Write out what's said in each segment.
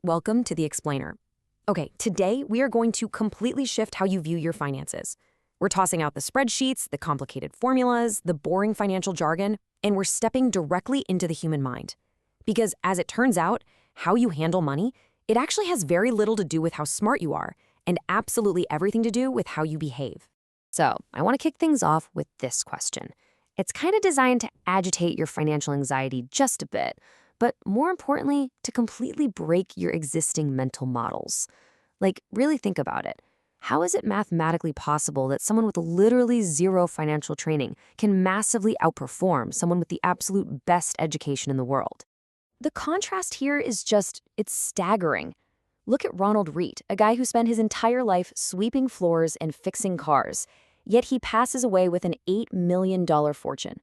Welcome to The Explainer. Okay, today we are going to completely shift how you view your finances. We're tossing out the spreadsheets, the complicated formulas, the boring financial jargon, and we're stepping directly into the human mind. Because as it turns out, how you handle money, it actually has very little to do with how smart you are, and absolutely everything to do with how you behave. So, I want to kick things off with this question. It's kind of designed to agitate your financial anxiety just a bit, but more importantly, to completely break your existing mental models. Like, really think about it. How is it mathematically possible that someone with literally zero financial training can massively outperform someone with the absolute best education in the world? The contrast here is it's staggering. Look at Ronald Reet, a guy who spent his entire life sweeping floors and fixing cars, yet he passes away with an $8 million fortune.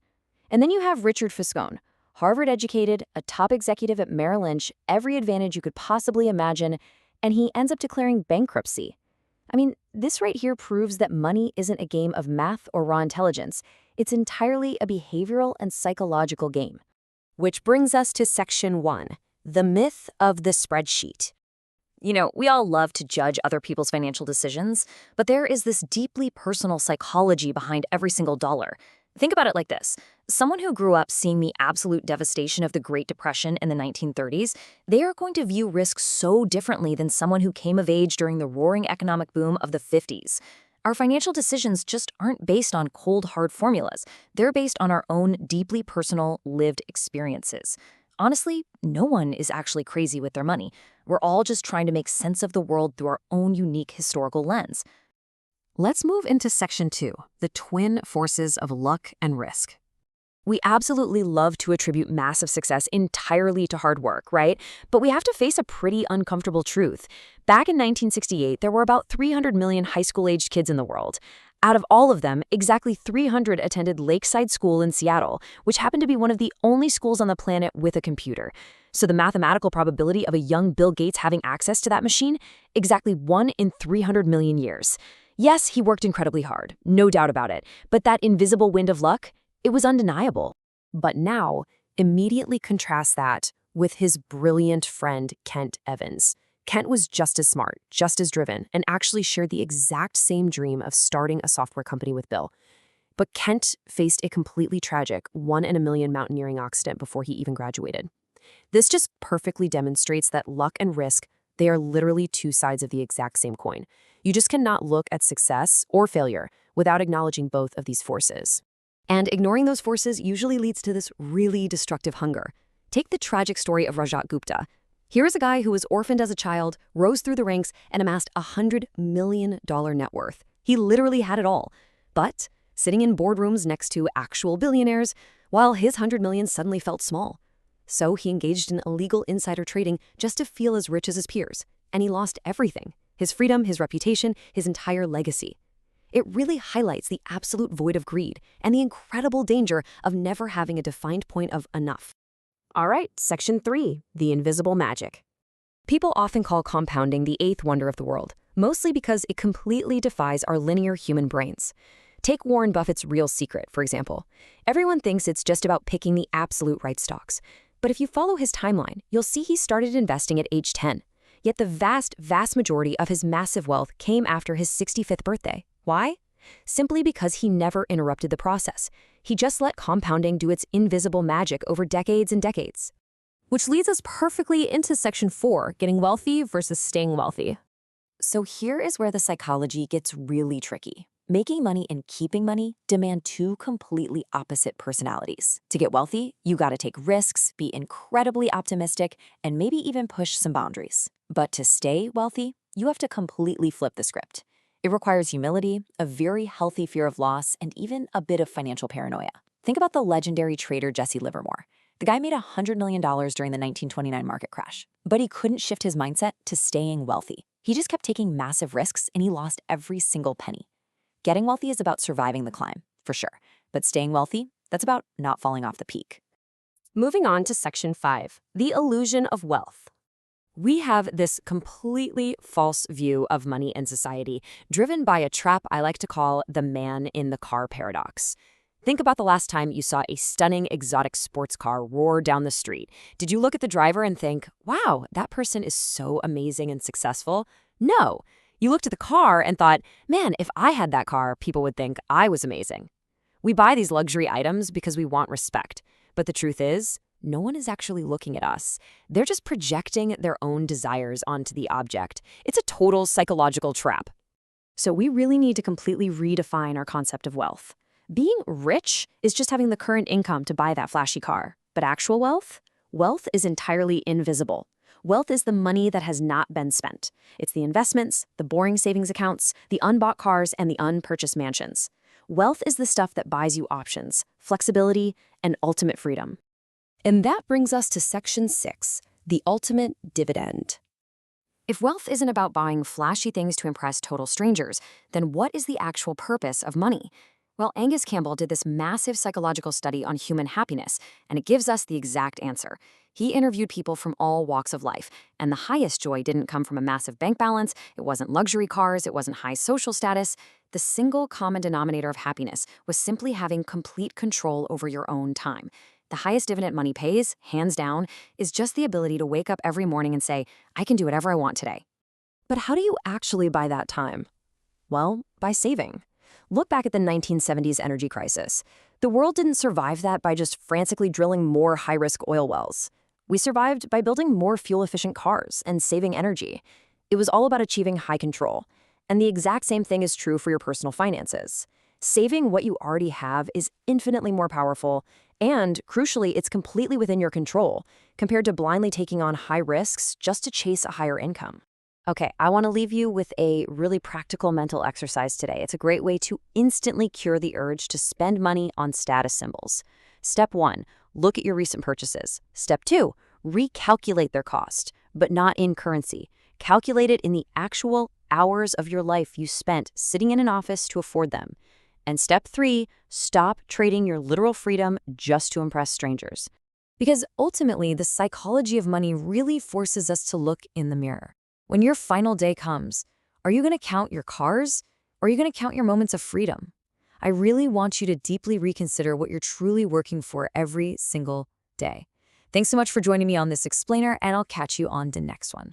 And then you have Richard Fiscone, Harvard-educated, a top executive at Merrill Lynch, every advantage you could possibly imagine, and he ends up declaring bankruptcy. I mean, this right here proves that money isn't a game of math or raw intelligence. It's entirely a behavioral and psychological game. Which brings us to Section 1, the myth of the spreadsheet. You know, we all love to judge other people's financial decisions, but there is this deeply personal psychology behind every single dollar. Think about it like this. Someone who grew up seeing the absolute devastation of the Great Depression in the 1930s, they are going to view risk so differently than someone who came of age during the roaring economic boom of the 50s. Our financial decisions just aren't based on cold, hard formulas. They're based on our own deeply personal, lived experiences. Honestly, no one is actually crazy with their money. We're all just trying to make sense of the world through our own unique historical lens. Let's move into Section 2, the twin forces of luck and risk. We absolutely love to attribute massive success entirely to hard work, right? But we have to face a pretty uncomfortable truth. Back in 1968, there were about 300 million high school-aged kids in the world. Out of all of them, exactly 300 attended Lakeside School in Seattle, which happened to be one of the only schools on the planet with a computer. So the mathematical probability of a young Bill Gates having access to that machine? Exactly 1 in 300 million years. Yes, he worked incredibly hard, no doubt about it, but that invisible wind of luck, it was undeniable. But now, immediately contrast that with his brilliant friend, Kent Evans. Kent was just as smart, just as driven, and actually shared the exact same dream of starting a software company with Bill. But Kent faced a completely tragic 1 in a million mountaineering accident before he even graduated. This just perfectly demonstrates that luck and risk, they are literally two sides of the exact same coin. You just cannot look at success or failure without acknowledging both of these forces. And ignoring those forces usually leads to this really destructive hunger. Take the tragic story of Rajat Gupta. Here is a guy who was orphaned as a child, rose through the ranks, and amassed a $100 million net worth. He literally had it all. But sitting in boardrooms next to actual billionaires, while his $100 million suddenly felt small. So he engaged in illegal insider trading just to feel as rich as his peers. And he lost everything. His freedom, his reputation, his entire legacy. It really highlights the absolute void of greed and the incredible danger of never having a defined point of enough. All right, Section 3, the invisible magic. People often call compounding the eighth wonder of the world, mostly because it completely defies our linear human brains. Take Warren Buffett's real secret, for example. Everyone thinks it's just about picking the absolute right stocks. But if you follow his timeline, you'll see he started investing at age 10. Yet the vast majority of his massive wealth came after his 65th birthday. Why? Simply because he never interrupted the process. He just let compounding do its invisible magic over decades and decades. Which leads us perfectly into Section 4, getting wealthy versus staying wealthy. So here is where the psychology gets really tricky. Making money and keeping money demand two completely opposite personalities. To get wealthy, you gotta take risks, be incredibly optimistic, and maybe even push some boundaries. But to stay wealthy, you have to completely flip the script. It requires humility, a very healthy fear of loss, and even a bit of financial paranoia. Think about the legendary trader Jesse Livermore. The guy made $100 million during the 1929 market crash, but he couldn't shift his mindset to staying wealthy. He just kept taking massive risks, and he lost every single penny. Getting wealthy is about surviving the climb, for sure, but staying wealthy, that's about not falling off the peak. Moving on to Section 5, the illusion of wealth. We have this completely false view of money and society, driven by a trap I like to call the man in the car paradox. Think about the last time you saw a stunning exotic sports car roar down the street. Did you look at the driver and think, wow, that person is so amazing and successful? No. You looked at the car and thought, man, if I had that car, people would think I was amazing. We buy these luxury items because we want respect. But the truth is, no one is actually looking at us. They're just projecting their own desires onto the object. It's a total psychological trap. So we really need to completely redefine our concept of wealth. Being rich is just having the current income to buy that flashy car. But actual wealth? Wealth is entirely invisible. Wealth is the money that has not been spent. It's the investments, the boring savings accounts, the unbought cars, and the unpurchased mansions. Wealth is the stuff that buys you options, flexibility, and ultimate freedom. And that brings us to Section 6, the ultimate dividend. If wealth isn't about buying flashy things to impress total strangers, then what is the actual purpose of money? Well, Angus Campbell did this massive psychological study on human happiness, and it gives us the exact answer. He interviewed people from all walks of life, and the highest joy didn't come from a massive bank balance, it wasn't luxury cars, it wasn't high social status. The single common denominator of happiness was simply having complete control over your own time. The highest dividend money pays, hands down, is just the ability to wake up every morning and say, I can do whatever I want today. But how do you actually buy that time? Well, by saving. Look back at the 1970s energy crisis. The world didn't survive that by just frantically drilling more high-risk oil wells. We survived by building more fuel-efficient cars and saving energy. It was all about achieving high control. And the exact same thing is true for your personal finances. Saving what you already have is infinitely more powerful, and crucially, it's completely within your control, compared to blindly taking on high risks just to chase a higher income. Okay, I want to leave you with a really practical mental exercise today. It's a great way to instantly cure the urge to spend money on status symbols. Step 1, look at your recent purchases. Step 2, recalculate their cost, but not in currency. Calculate it in the actual hours of your life you spent sitting in an office to afford them. And step 3, stop trading your literal freedom just to impress strangers. Because ultimately, the psychology of money really forces us to look in the mirror. When your final day comes, are you going to count your cars, or are you going to count your moments of freedom? I really want you to deeply reconsider what you're truly working for every single day. Thanks so much for joining me on this explainer, and I'll catch you on the next one.